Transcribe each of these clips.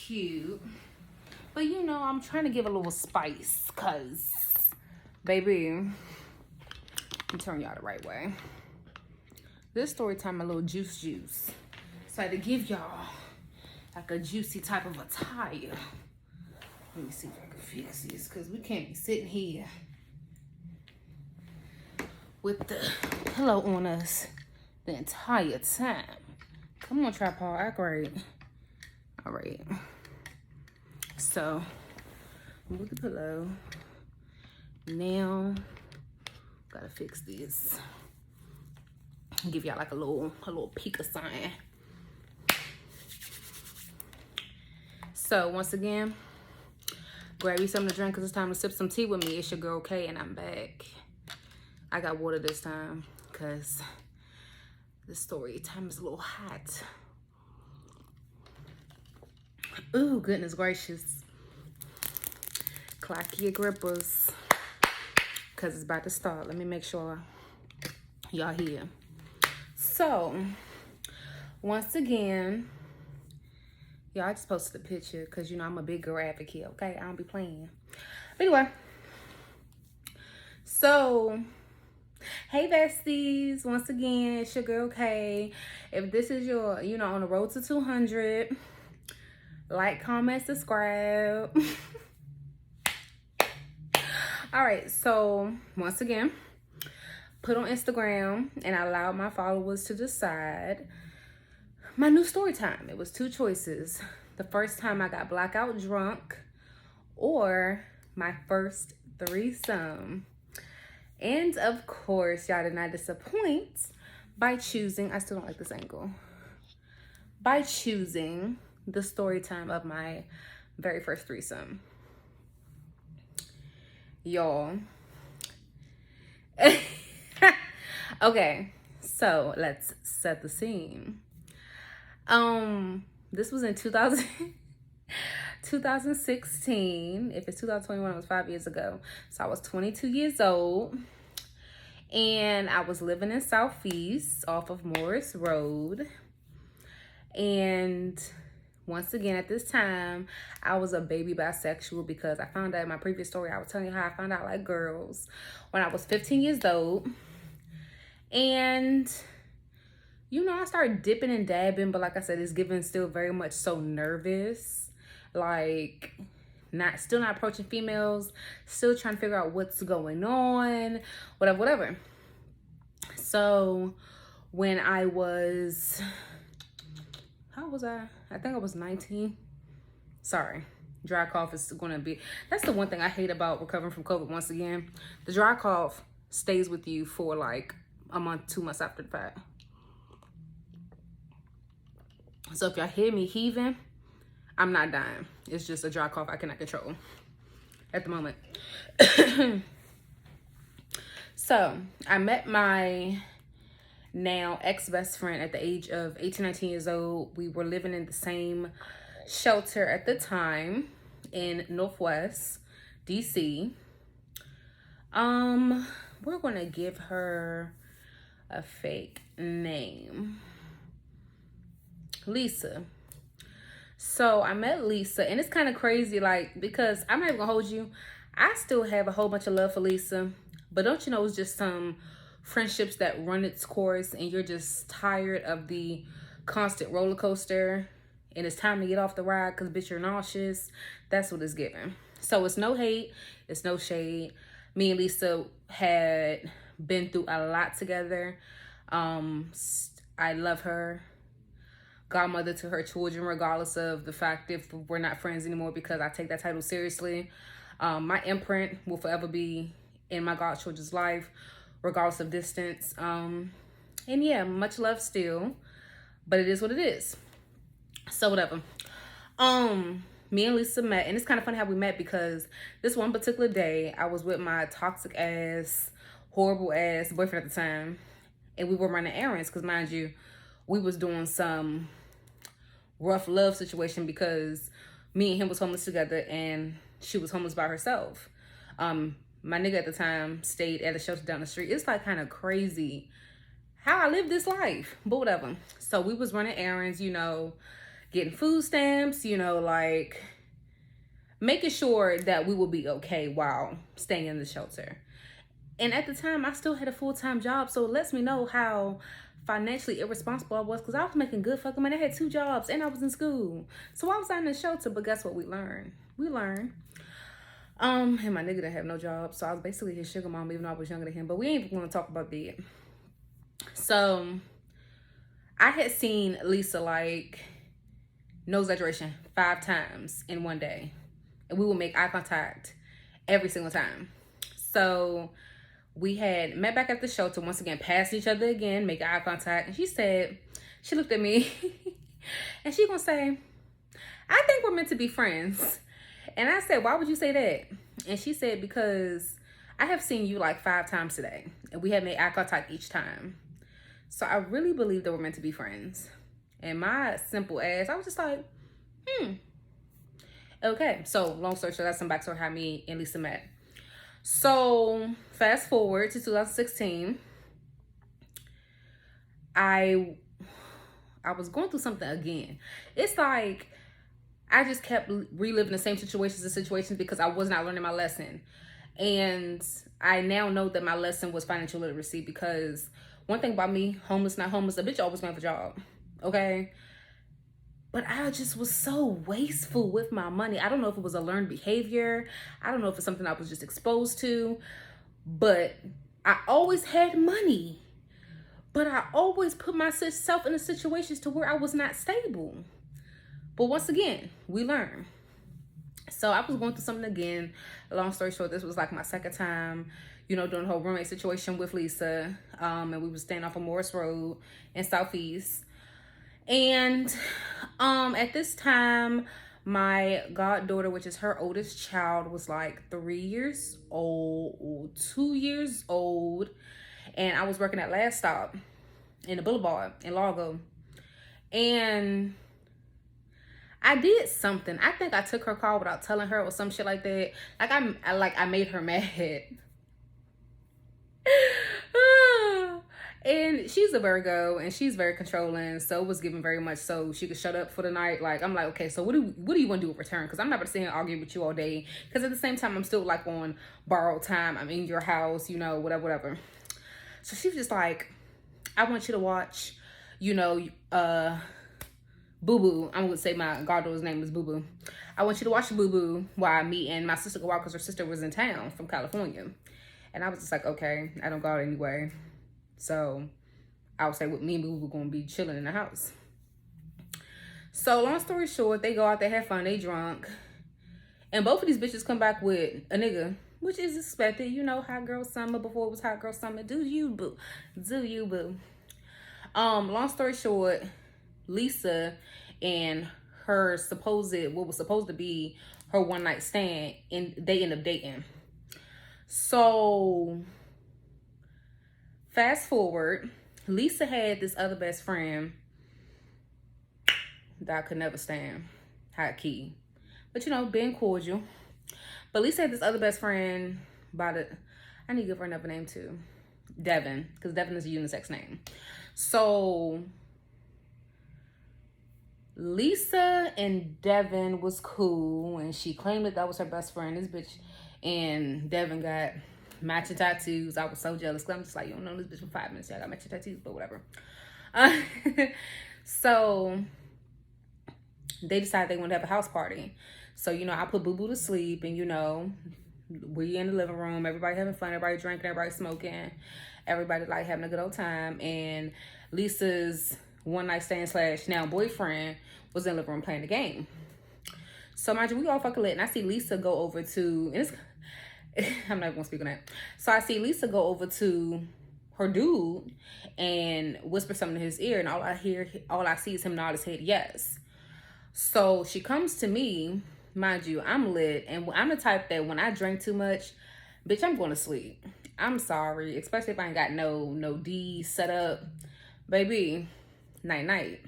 cute. But you know, I'm trying to give a little spice, cause baby, let me turn y'all the right way. This story time a little juice. So I had to give y'all like a juicy type of attire. Let me see if I can fix this, cause we can't be sitting here with the pillow on us the entire time. Come on, tripod, act right. All right. So, move the pillow. Now, gotta fix this. Give y'all like a little peek of something. So, once again, grab you something to drink because it's time to sip some tea with me. It's your girl Kay, and I'm back. I got water this time because the story time is a little hot. Ooh, goodness gracious. Clock your grippers because it's about to start. Let me make sure y'all here. So, once again, y'all, I just posted a picture because, you know, I'm a big girl advocate, okay? I don't be playing. But anyway, so, hey besties, once again, it's your girl Kay. If this is your, you know, on the road to 200, like, comment, subscribe. All right, so once again, put on Instagram and I allowed my followers to decide my new story time. It was two choices. The first time I got blackout drunk or my first threesome. And of course, y'all did not disappoint by choosing, I still don't like this angle, by choosing the story time of my very first threesome. Y'all. Okay, so let's set the scene. This was in 2016. If it's 2021, it was 5 years ago. So I was 22 years old. And I was living in Southeast off of Morris Road. And once again, at this time, I was a baby bisexual because I found out in my previous story, I was telling you how I found out I like girls when I was 15 years old. And, you know, I started dipping and dabbing, but like I said, it's given still very much so nervous. Like, still not approaching females, still trying to figure out what's going on, whatever. So, when I was... How was I? I think I was 19. Sorry. Dry cough is going to be... That's the one thing I hate about recovering from COVID once again. The dry cough stays with you for like a month, 2 months after the fact. So if y'all hear me heaving, I'm not dying. It's just a dry cough I cannot control at the moment. So I met my now ex-best friend at the age of 18, 19 years old. We were living in the same shelter at the time in Northwest DC. We're gonna give her a fake name, Lisa. So I met Lisa, and it's kind of crazy, like, because I'm not even gonna hold you, I still have a whole bunch of love for Lisa, but don't you know, it's just some friendships that run its course and you're just tired of the constant roller coaster and it's time to get off the ride because bitch you're nauseous. That's what it's giving. So it's no hate, it's no shade. Me and Lisa had been through a lot together. I love her, godmother to her children, regardless of the fact if we're not friends anymore, because I take that title seriously. My imprint will forever be in my godchildren's life, regardless of distance. And yeah, much love still, but it is what it is. So whatever. Me and Lisa met, and it's kind of funny how we met because this one particular day I was with my toxic ass, horrible ass boyfriend at the time, and we were running errands because, mind you, we was doing some rough love situation because me and him was homeless together and she was homeless by herself. My nigga at the time stayed at a shelter down the street. It's like kind of crazy how I live this life, but whatever. So we was running errands, you know, getting food stamps, you know, like making sure that we will be okay while staying in the shelter. And at the time, I still had a full-time job, so it lets me know how financially irresponsible I was, because I was making good fucking money. I had 2 jobs and I was in school. So I was out in the shelter, but guess what we learned? We learned. And my nigga didn't have no job, so I was basically his sugar mom, even though I was younger than him. But we ain't even gonna talk about that. So I had seen Lisa, like, no exaggeration, 5 times in one day. And we would make eye contact every single time. So we had met back at the shelter once again, passed each other again, make eye contact. And she looked at me and she gonna say, I think we're meant to be friends. And I said, why would you say that? And she said, because I have seen you like 5 times today and we have made eye contact each time. So I really believe that we're meant to be friends. And my simple ass, I was just like, okay. So long story short, that's some backstory how me and Lisa met. So fast forward to 2016, I was going through something again. It's like I just kept reliving the same situations because I was not learning my lesson. And I now know that my lesson was financial literacy, because one thing about me, homeless, not homeless, a bitch always gonna have a job, okay? But I just was so wasteful with my money. I don't know if it was a learned behavior. I don't know if it's something I was just exposed to. But I always had money. But I always put myself in situations to where I was not stable. But once again, we learn. So I was going through something again. Long story short, this was like my second time, you know, doing the whole roommate situation with Lisa. And we were staying off of Morris Road in Southeast. And at this time, my goddaughter, which is her oldest child, was like 3 years old, 2 years old. And I was working at Last Stop in the Boulevard in Largo. And I did something. I think I took her car without telling her or some shit like that. I made her mad. And she's a Virgo and she's very controlling, so it was given very much so she could shut up for the night. Like, I'm like, okay, so what do you want to do in return? Because I'm not gonna sit here and argue with you all day, because at the same time I'm still like on borrowed time. I'm in your house, you know, whatever. So she was just like, I want you to watch, you know, Boo Boo. I'm gonna say my goddaughter's name is Boo Boo. I want you to watch Boo Boo while me and my sister go out, because her sister was in town from California. And I was just like, okay, I don't go out anyway. So I would say with me and Boo were gonna be chilling in the house. So long story short, they go out, they have fun, they drunk. And both of these bitches come back with a nigga, which is expected. You know, hot girl summer before it was hot girl summer. Do you, boo. Do you, boo. Long story short, Lisa and her what was supposed to be her one night stand, and they end up dating. So fast forward, Lisa had this other best friend that I could never stand, hot key, but you know, being cordial. But Lisa had this other best friend I need to give her another name too, Devin, because Devin is a unisex name. So Lisa and Devin was cool, and she claimed that was her best friend. This bitch and Devin got matching tattoos. I was so jealous, because I'm just like, you don't know this bitch for 5 minutes. I got matching tattoos, but whatever. So they decided they wanted to have a house party. So, you know, I put Boo Boo to sleep, and, you know, we in the living room, everybody having fun, everybody drinking, everybody smoking, everybody like having a good old time. And Lisa's one night stand / now boyfriend was in the living room playing the game. So mind you, we all fucking lit, and I see Lisa go over to, and I'm not gonna speak on that. So I see Lisa go over to her dude and whisper something in his ear, and all I see is him nod his head yes. So she comes to me, mind you, I'm lit, and I'm the type that when I drink too much, bitch, I'm going to sleep. I'm sorry, especially if I ain't got no D set up, baby. Night night.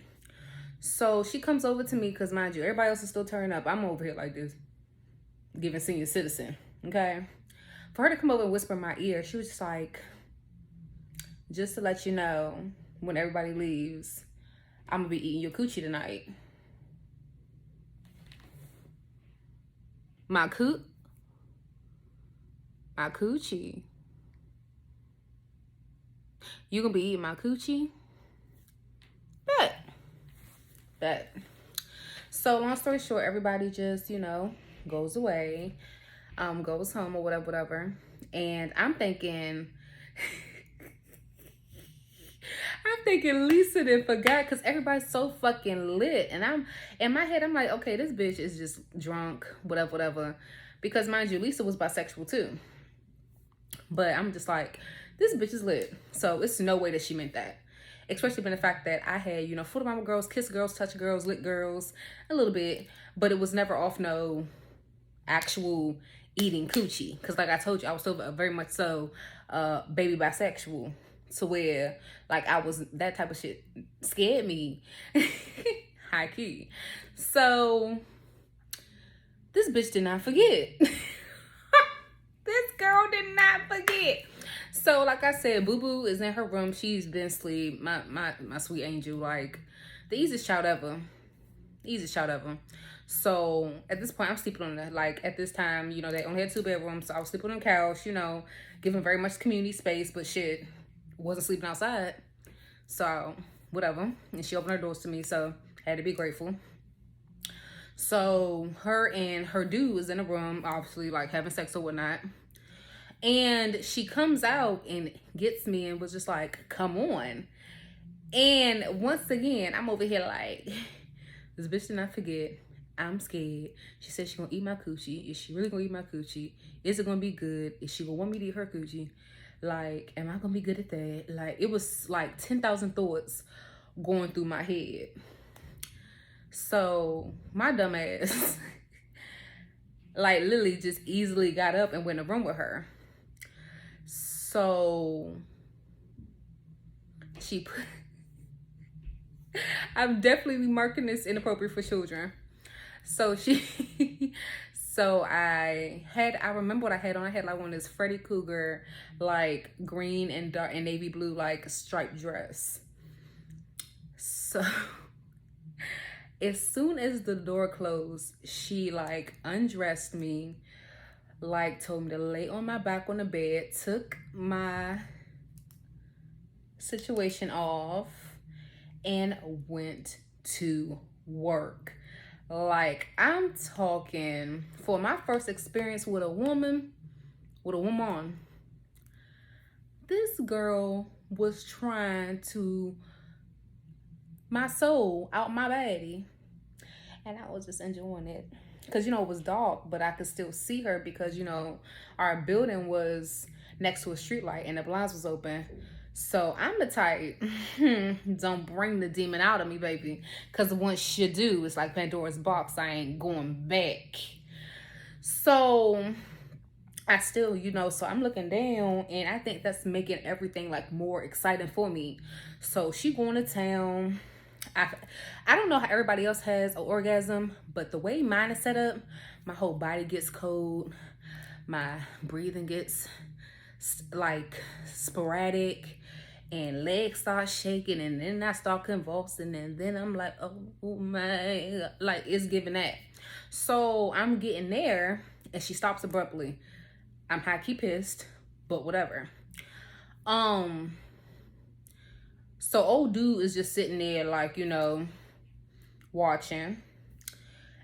So she comes over to me, because mind you, everybody else is still turning up. I'm over here like this, giving senior citizen, okay? For her to come over and whisper in my ear, she was just like, just to let you know, when everybody leaves, I'm gonna be eating your coochie tonight. My my coochie. You gonna be eating my coochie? Bet. So long story short, everybody just, goes away, goes home or whatever. And I'm thinking Lisa didn't forgot because everybody's so fucking lit. And I'm in my head, I'm like, okay, this bitch is just drunk, whatever. Because mind you, Lisa was bisexual too. But I'm just like, this bitch is lit. So it's no way that she meant that. Especially been the fact that I had, foot mama girls, kiss girls, touch girls, lick girls, a little bit. But it was never off no actual eating coochie. Because like I told you, I was so very much so baby bisexual. To where, like, I was, that type of shit scared me. High key. So, this bitch did not forget. This girl did not forget. So, like I said, Boo Boo is in her room. She's been asleep. My sweet angel. Like, the easiest child ever. Easiest child ever. So, at this point, I'm sleeping on the, like, at this time, they only had 2 bedrooms. So, I was sleeping on the couch, giving very much community space. But shit, wasn't sleeping outside. So, whatever. And she opened her doors to me. So, had to be grateful. So, her and her dude was in a room, obviously, like, having sex or whatnot. And she comes out and gets me and was just like, come on. And once again, I'm over here like, this bitch did not forget. I'm scared. She said she gonna eat my coochie. Is she really gonna eat my coochie? Is it gonna be good? Is she gonna want me to eat her coochie? Like, am I gonna be good at that? Like, it was like 10,000 thoughts going through my head. So, my dumb ass, like, literally just easily got up and went in the room with her. So, she put, I'm definitely marking this inappropriate for children. So, I remember what I had on. I had like one of this Freddy Krueger, like green and dark and navy blue, like striped dress. So, as soon as the door closed, she like undressed me, like told me to lay on my back on the bed, took my situation off, and went to work. Like, I'm talking, for my first experience with a woman, this girl was trying to my soul out my body. And I was just enjoying it. Because, it was dark, but I could still see her because, our building was next to a street light and the blinds was open. So I'm the type, don't bring the demon out of me, baby. Because once you do, it's like Pandora's box. I ain't going back. So I still, so I'm looking down and I think that's making everything like more exciting for me. So she going to town. I don't know how everybody else has an orgasm, but the way mine is set up, my whole body gets cold. My breathing gets like sporadic and legs start shaking and then I start convulsing and then I'm like, oh my, like it's giving that. So I'm getting there and she stops abruptly. I'm high-key pissed, but whatever. So old dude is just sitting there like, watching.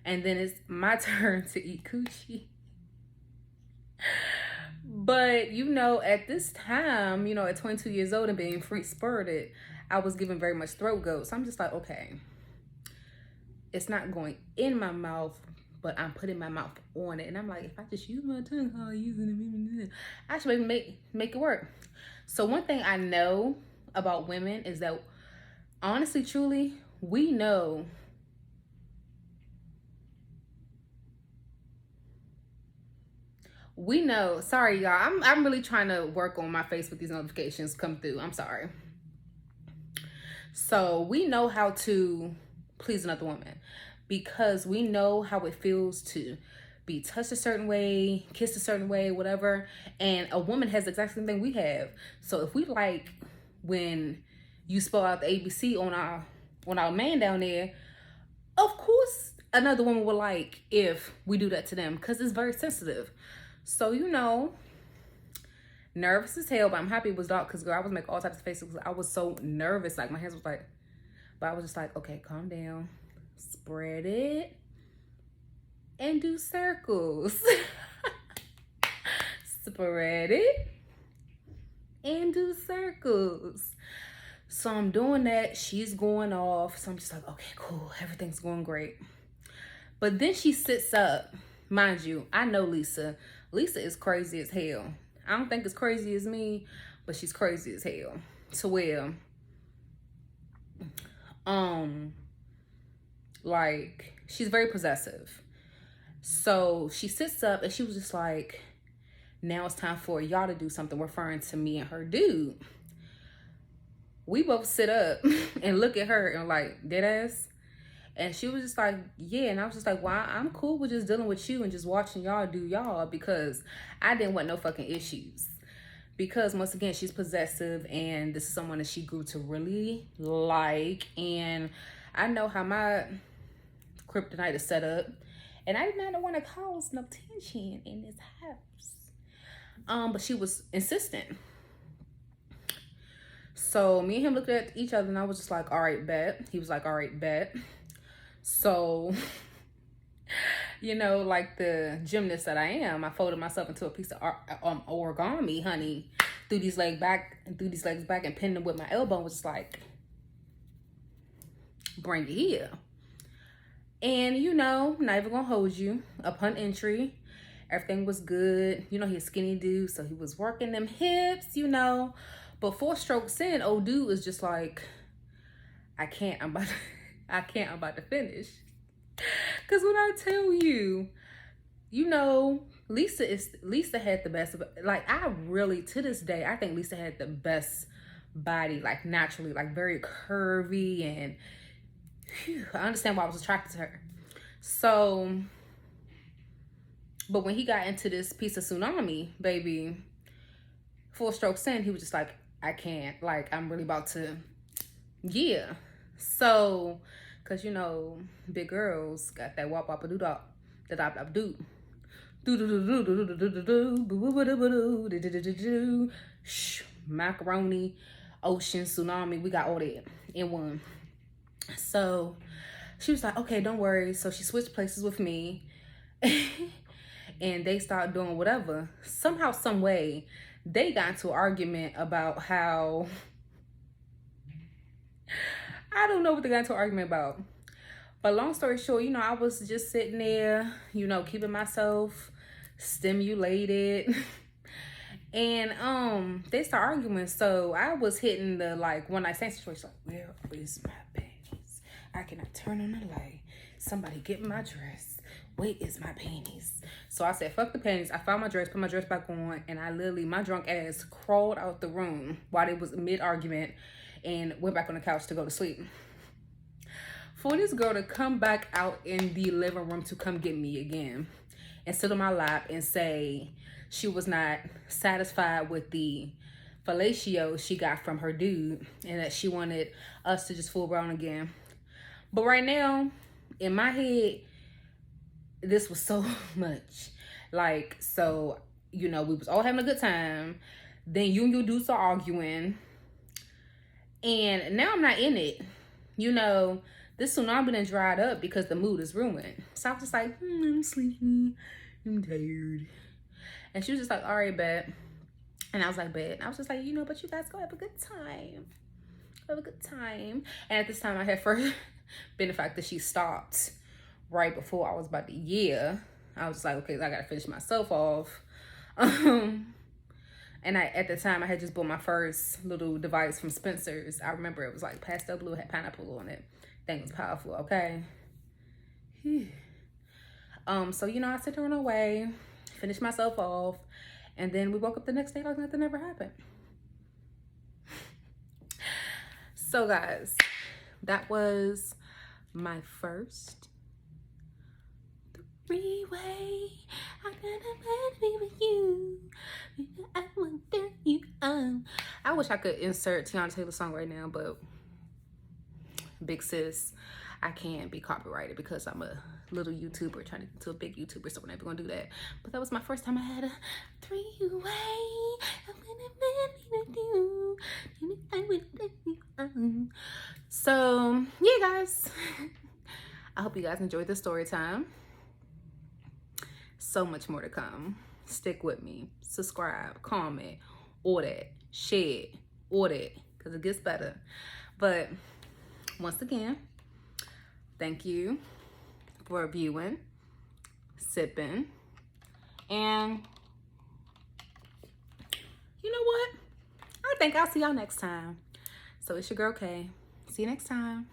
And then it's my turn to eat coochie. But, at this time, at 22 years old and being free-spirited, I was given very much throat goat. So I'm just like, okay, it's not going in my mouth, but I'm putting my mouth on it. And I'm like, if I just use my tongue, how I use it, I should maybe make it work. So one thing I know about women is that, honestly, truly, we know sorry y'all, I'm really trying to work on my face with these notifications come through. I'm sorry. So we know how to please another woman because we know how it feels to be touched a certain way, kissed a certain way, whatever. And a woman has the exact same thing we have. So if we like when you spell out the ABC on our man down there, of course another woman would like if we do that to them, because it's very sensitive. So, you know, nervous as hell, but I'm happy it was dark because, girl, I was making all types of faces. I was so nervous. Like, my hands was like, but I was just like, okay, calm down. Spread it and do circles. Spread it and do circles. So I'm doing that. She's going off. So I'm just like, okay, cool. Everything's going great. But then she sits up. Mind you, I know Lisa. Lisa is crazy as hell. I don't think as crazy as me, but she's crazy as hell. To where, like, she's very possessive. So she sits up and she was just like, now it's time for y'all to do something, referring to me and her dude. We both sit up and look at her and like, dead ass. And she was just like, yeah. And I was just like, well, I'm cool with just dealing with you and just watching y'all do y'all, because I didn't want no fucking issues. Because once again, she's possessive and this is someone that she grew to really like. And I know how my kryptonite is set up. And I did not want to cause no tension in this house. But she was insistent. So me and him looked at each other and I was just like, all right, bet. He was like, all right, bet. So, you know, like the gymnast that I am, I folded myself into a piece of origami, honey. Threw these legs back and pinned them with my elbow and was just like, bring it here. And, you know, not even gonna hold you. Upon entry, everything was good. You know, he's a skinny dude, so he was working them hips, you know. But 4 strokes in, old dude is just like, I'm about to finish. Because when I tell you, you know, Lisa had the best, like, I really, to this day, I think Lisa had the best body, like, naturally, like, very curvy, and whew, I understand why I was attracted to her. So, but when he got into this piece of tsunami, baby, 4 strokes in, he was just like, I can't, like, I'm really about to, yeah. So, cause you know, big girls got that wop wop a doo dop, da dop dop doo, doo doo doo doo doo doo doo doo doo doo doo, macaroni, ocean, tsunami, we got all that in one. So she was like, okay, don't worry. So she switched places with me, and they started doing whatever. Somehow, some way, they got into an argument about how. I don't know what they got into an argument about. But long story short, you know, I was just sitting there, you know, keeping myself stimulated. And they start arguing. So I was hitting the, like, one night stand situation. Like, where is my panties? I cannot turn on the light. Somebody get my dress. Wait, is my panties? So I said, fuck the panties. I found my dress, put my dress back on, and I literally, my drunk ass crawled out the room while it was mid-argument and went back on the couch to go to sleep. For this girl to come back out in the living room to come get me again and sit on my lap and say she was not satisfied with the fellatio she got from her dude and that she wanted us to just fool around again. But right now, in my head, this was so much. Like, so, you know, we was all having a good time. Then you and your dudes are arguing. And now I'm not in it. You know, this tsunami done dried up because the mood is ruined. So I was just like, I'm sleepy. I'm tired. And she was just like, all right, bet. And I was like, bet. And I was just like, you know, but you guys go have a good time. Have a good time. And at this time, I had first been the fact that she stopped right before I was about to, I was like, okay, I got to finish myself off. And at the time, I had just bought my first little device from Spencer's. I remember it was like pastel blue, had pineapple on it. Thing was powerful, okay? So, you know, I sent her on her way, finished myself off, and then we woke up the next day like nothing ever happened. So, guys, that was my first three-way. I'm gonna be with you. I want you. I wish I could insert Tiana Taylor's song right now, but big sis, I can't be copyrighted because I'm a little YouTuber trying to get to a big YouTuber, so we're never gonna do that. But that was my first time I had a three-way. So yeah, guys, I hope you guys enjoyed the story time. So much more to come. Stick with me. Subscribe, comment, all that, share, all that, because it gets better. But once again, thank you for viewing, sipping, and you know what? I think I'll see y'all next time. So it's your girl Kay. See you next time.